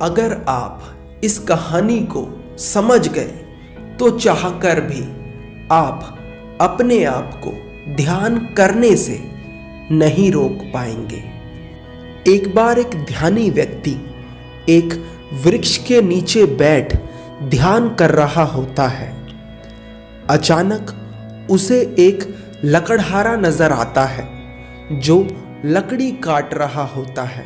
अगर आप इस कहानी को समझ गए तो चाहकर भी आप अपने आप को ध्यान करने से नहीं रोक पाएंगे। एक बार एक ध्यानी व्यक्ति एक वृक्ष के नीचे बैठ ध्यान कर रहा होता है। अचानक उसे एक लकड़हारा नजर आता है जो लकड़ी काट रहा होता है।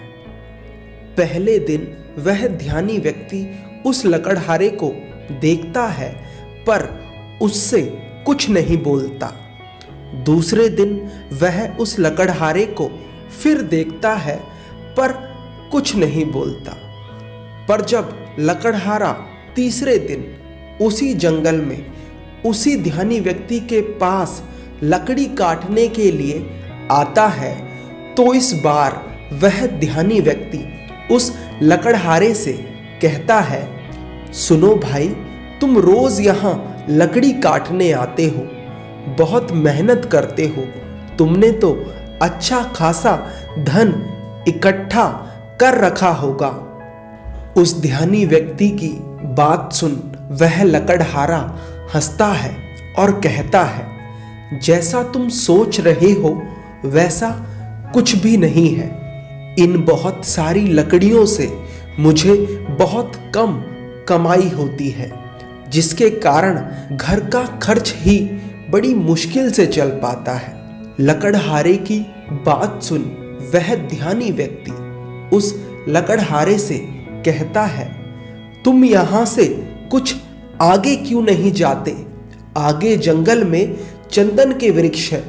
पहले दिन वह ध्यानी व्यक्ति उस लकड़हारे को देखता है पर उससे कुछ नहीं बोलता। दूसरे दिन वह उस लकड़हारे को फिर देखता है पर कुछ नहीं बोलता। पर जब लकड़हारा तीसरे दिन उसी जंगल में उसी ध्यानी व्यक्ति के पास लकड़ी काटने के लिए आता है तो इस बार वह ध्यानी व्यक्ति उस लकड़हारे से कहता है, सुनो भाई, तुम रोज यहाँ लकड़ी काटने आते हो, बहुत मेहनत करते हो, तुमने तो अच्छा खासा धन इकट्ठा कर रखा होगा। उस ध्यानी व्यक्ति की बात सुन वह लकड़हारा हंसता है और कहता है, जैसा तुम सोच रहे हो वैसा कुछ भी नहीं है। इन बहुत सारी लकड़ियों से मुझे बहुत कम कमाई होती है, जिसके कारण घर का खर्च ही बड़ी मुश्किल से चल पाता है। लकड़हारे की बात सुन वह ध्यानी व्यक्ति उस लकड़हारे से कहता है, तुम यहाँ से कुछ आगे क्यों नहीं जाते? आगे जंगल में चंदन के वृक्ष है।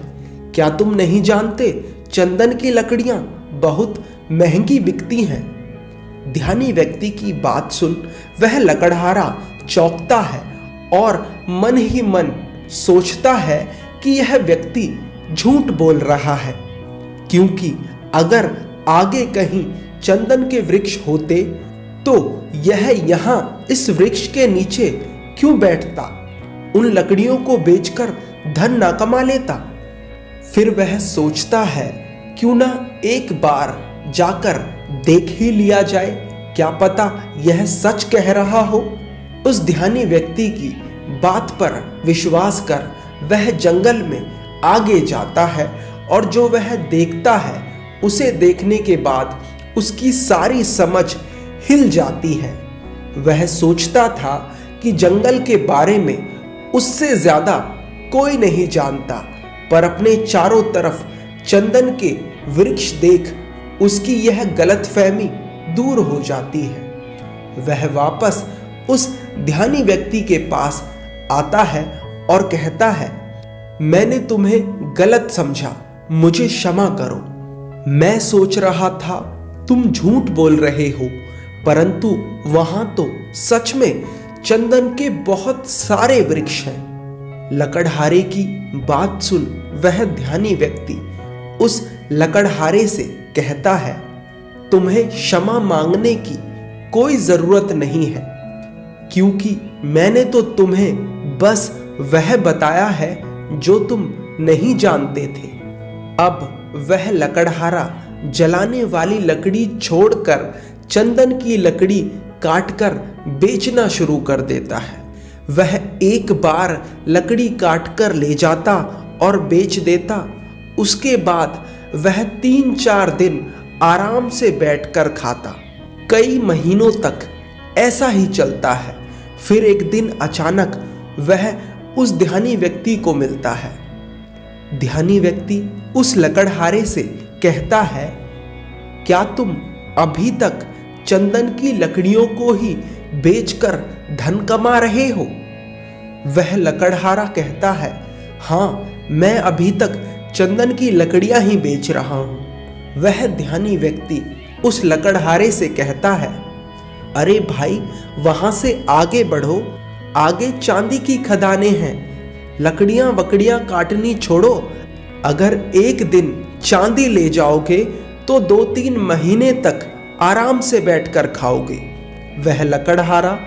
क्या तुम नहीं जानते चंदन की लकड़ियां बहुत महंगी बिकती हैं? ध्यानी व्यक्ति की बात सुन वह लकड़हारा चौंकता है और मन ही मन सोचता है कि यह व्यक्ति झूठ बोल रहा है, क्योंकि अगर आगे कहीं चंदन के वृक्ष होते तो यह यहाँ इस वृक्ष के नीचे क्यों बैठता, उन लकड़ियों को बेचकर धन ना कमा लेता। फिर वह सोचता है, क्यों ना एक बार जाकर देख ही लिया जाए, क्या पता यह सच कह रहा हो। उस ध्यानी व्यक्ति की बात पर विश्वास कर वह जंगल में आगे जाता है और जो वह देखता है उसे देखने के बाद उसकी सारी समझ हिल जाती है। वह सोचता था कि जंगल के बारे में उससे ज्यादा कोई नहीं जानता, पर अपने चारों तरफ चंदन के वृक्ष देख उसकी यह गलतफहमी दूर हो जाती है। वह वापस उस ध्यानी व्यक्ति के पास आता है और कहता है, मैंने तुम्हें गलत समझा, मुझे क्षमा करो। मैं सोच रहा था तुम झूठ बोल रहे हो, परंतु वहां तो सच में चंदन के बहुत सारे वृक्ष हैं। लकड़हारे की बात सुन वह ध्यानी व्यक्ति उस लकड़हारे से कहता है, तुम्हें क्षमा मांगने की कोई जरूरत नहीं है, क्योंकि मैंने तो तुम्हें बस वह बताया है जो तुम नहीं जानते थे। अब वह लकड़हारा जलाने वाली लकड़ी छोड़कर चंदन की लकड़ी काटकर बेचना शुरू कर देता है। वह एक बार लकड़ी काटकर ले जाता और बेच देता। उसके बाद वह 3-4 दिन आराम से बैठकर खाता। कई महीनों तक ऐसा ही चलता है। फिर एक दिन अचानक वह उस ध्यानी व्यक्ति को मिलता है। ध्यानी व्यक्ति उस लकड़हारे से कहता है, क्या तुम अभी तक चंदन की लकड़ियों को ही बेचकर धन कमा रहे हो? वह लकड़हारा कहता है, हाँ, मैं अभी तक चंदन की लकड़ियां ही बेच रहा हूं। वह ध्यानी व्यक्ति उस लकड़हारे से कहता है, अरे भाई, वहां से आगे बढ़ो, आगे चांदी की खदानें हैं। लकड़ियां वकड़ियां काटनी छोड़ो। अगर एक दिन चांदी ले जाओगे तो 2-3 महीने तक आराम से बैठकर खाओगे। वह लकड़हारा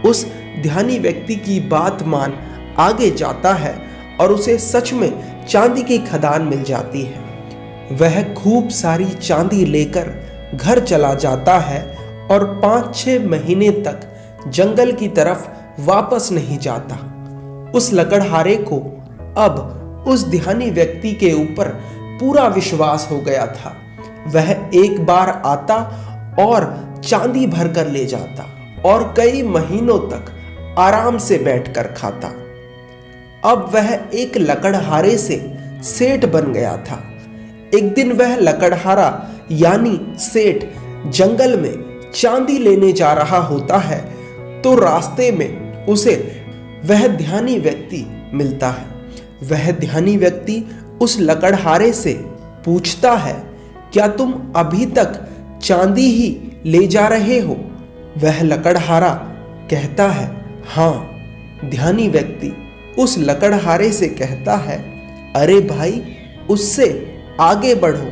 उस ध्यानी व्यक्ति की बात मान आगे जाता है और उसे सच में चांदी की खदान मिल जाती है। वह खूब सारी चांदी लेकर घर चला जाता है और 5-6 महीने तक जंगल की तरफ वापस नहीं जाता। उस लकड़हारे को अब उस ध्यानी व्यक्ति के ऊपर पूरा विश्वास हो गया था। वह एक बार आता और चांदी भर कर ले जाता और कई महीनों तक आराम से बैठकर खाता। अब वह एक लकड़हारे से सेठ बन गया था। एक दिन वह लकड़हारा यानी सेठ जंगल में चांदी लेने जा रहा होता है तो रास्ते में उसे वह ध्यानी व्यक्ति मिलता है। वह ध्यानी व्यक्ति उस लकड़हारे से पूछता है, क्या तुम अभी तक चांदी ही ले जा रहे हो? वह लकड़हारा कहता है, हाँ। ध्यानी व्यक्ति उस लकड़हारे से कहता है, अरे भाई, उससे आगे बढ़ो,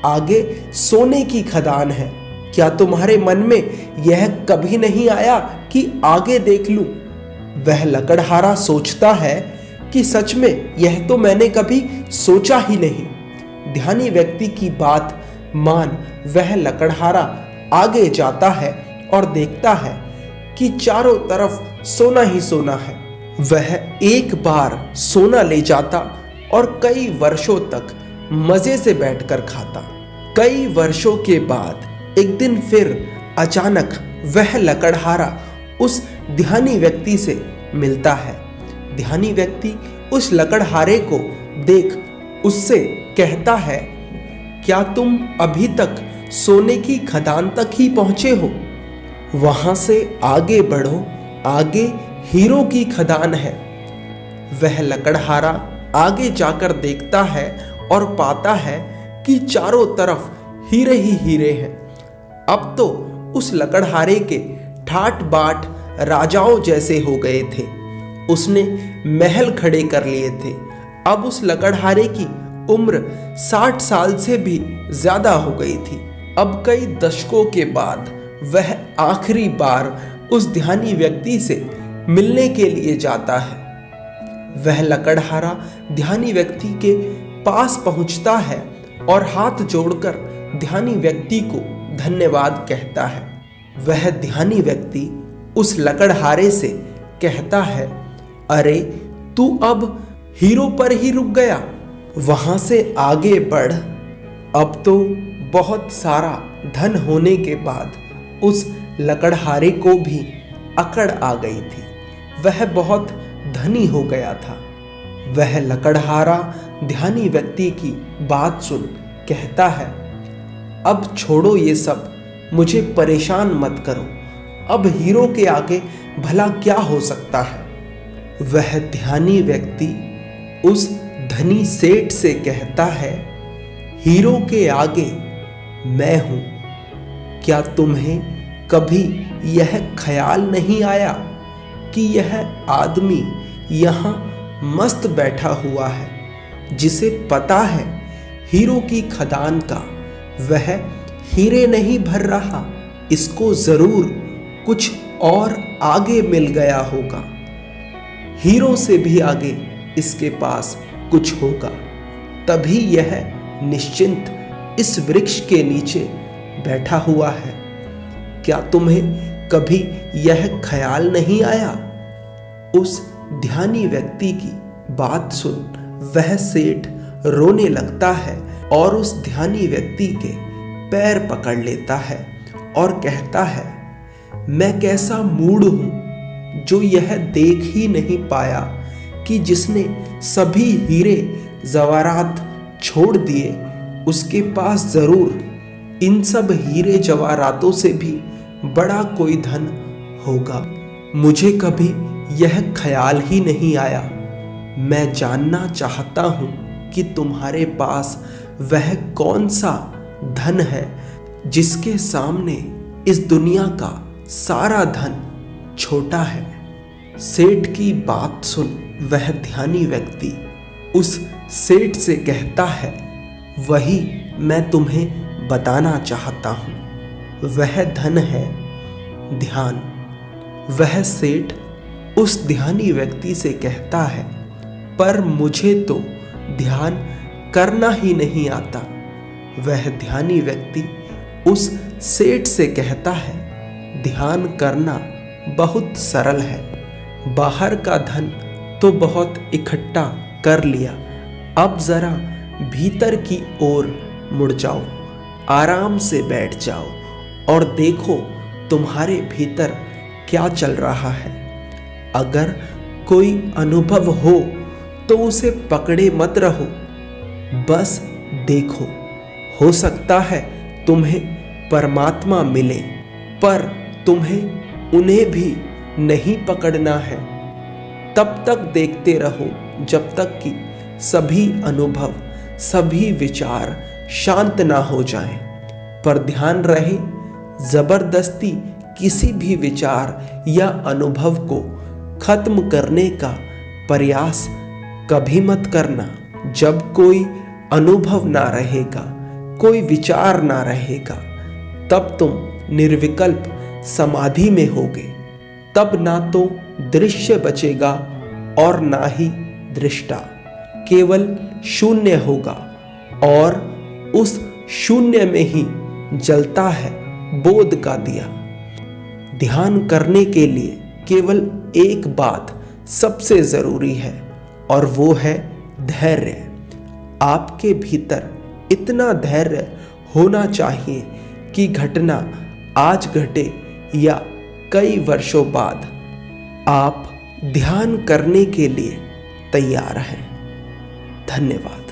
आगे सोने की खदान है। क्या तुम्हारे मन में यह कभी नहीं आया कि आगे देख लूं? वह लकड़हारा सोचता है कि सच में यह तो मैंने कभी सोचा ही नहीं। ध्यानी व्यक्ति की बात मान वह लकड़हारा आगे जाता है और देखता है कि चारों तरफ सोना ही सोना है। वह एक बार सोना ले जाता और कई वर्षों तक मजे से बैठकर खाता। कई वर्षों के बाद एक दिन फिर अचानक वह लकड़हारा उस ध्यानी व्यक्ति से मिलता है। ध्यानी व्यक्ति उस लकड़हारे को देख उससे कहता है, क्या तुम अभी तक सोने की खदान तक ही पहुंचे हो? वहां से आगे बढ़ो, आगे हीरो की खदान है। वह लकड़हारा आगे जाकर देखता है और पाता है कि चारों तरफ हीरे ही हीरे हैं। अब तो उस लकड़हारे के ठाट बाट राजाओं जैसे हो गए थे। उसने महल खड़े कर लिए थे। अब उस लकड़हारे की उम्र 60 साल से भी ज्यादा हो गई थी। अब कई दशकों के बाद वह आखिरी बार उस ध्यानी व्यक्ति से मिलने के लिए जाता है। वह लकड़हारा ध्यानी व्यक्ति के पास पहुंचता है और हाथ जोड़कर ध्यानी व्यक्ति को धन्यवाद कहता है। वह ध्यानी व्यक्ति उस लकड़हारे से कहता है, अरे तू अब हीरो पर ही रुक गया, वहां से आगे बढ़। अब तो बहुत सारा धन होने के बाद उस लकड़हारे को भी अकड़ आ गई थी। वह बहुत धनी हो गया था। वह लकड़हारा ध्यानी व्यक्ति की बात सुन कहता है, अब छोड़ो ये सब, मुझे परेशान मत करो। अब हीरो के आगे भला क्या हो सकता है? वह ध्यानी व्यक्ति उस धनी सेठ से कहता है, हीरो के आगे मैं हूं। क्या तुम्हें कभी यह ख्याल नहीं आया कि यह आदमी यहां मस्त बैठा हुआ है, जिसे पता है हीरो की खदान का वह हीरे नहीं भर रहा, इसको जरूर कुछ और आगे मिल गया होगा। हीरो से भी आगे इसके पास कुछ होगा, तभी यह निश्चिंत इस वृक्ष के नीचे बैठा हुआ है। क्या तुम्हें कभी यह ख्याल नहीं आया? उस ध्यानी व्यक्ति की बात सुन वह सेठ रोने लगता है और उस ध्यानी व्यक्ति के पैर पकड़ लेता है और कहता है, मैं कैसा मूढ़ हूं जो यह देख ही नहीं पाया कि जिसने सभी हीरे जवाहरात छोड़ दिए उसके पास जरूर इन सब हीरे जवाहरातों से भी बड़ा कोई धन होगा। मुझे कभी यह ख्याल ही नहीं आया। मैं जानना चाहता हूं कि तुम्हारे पास वह कौन सा धन है जिसके सामने इस दुनिया का सारा धन छोटा है। सेठ की बात सुन वह ध्यानी व्यक्ति उस सेठ से कहता है, वही मैं तुम्हें बताना चाहता हूं। वह धन है ध्यान। वह सेठ उस ध्यानी व्यक्ति से कहता है, पर मुझे तो ध्यान करना ही नहीं आता। वह ध्यानी व्यक्ति उस सेठ से कहता है, ध्यान करना बहुत सरल है। बाहर का धन तो बहुत इकट्ठा कर लिया, अब जरा भीतर की ओर मुड़ जाओ, आराम से बैठ जाओ और देखो तुम्हारे भीतर क्या चल रहा है। अगर कोई अनुभव हो तो उसे पकड़े मत रहो, बस देखो। हो सकता है तुम्हें परमात्मा मिले, पर तुम्हें उन्हें भी नहीं पकड़ना है। तब तक देखते रहो जब तक कि सभी अनुभव, सभी विचार शांत ना हो जाएं। पर ध्यान रहे, जबरदस्ती किसी भी विचार या अनुभव को खत्म करने का प्रयास कभी मत करना। जब कोई अनुभव ना रहेगा, कोई विचार ना रहेगा, तब तुम निर्विकल्प समाधि में होगे। तब ना तो दृश्य बचेगा और ना ही दृष्टा, केवल शून्य होगा और उस शून्य में ही जलता है बोध का दिया। ध्यान करने के लिए केवल एक बात सबसे जरूरी है और वो है धैर्य। आपके भीतर इतना धैर्य होना चाहिए कि घटना आज घटे या कई वर्षों बाद, आप ध्यान करने के लिए तैयार हैं। धन्यवाद।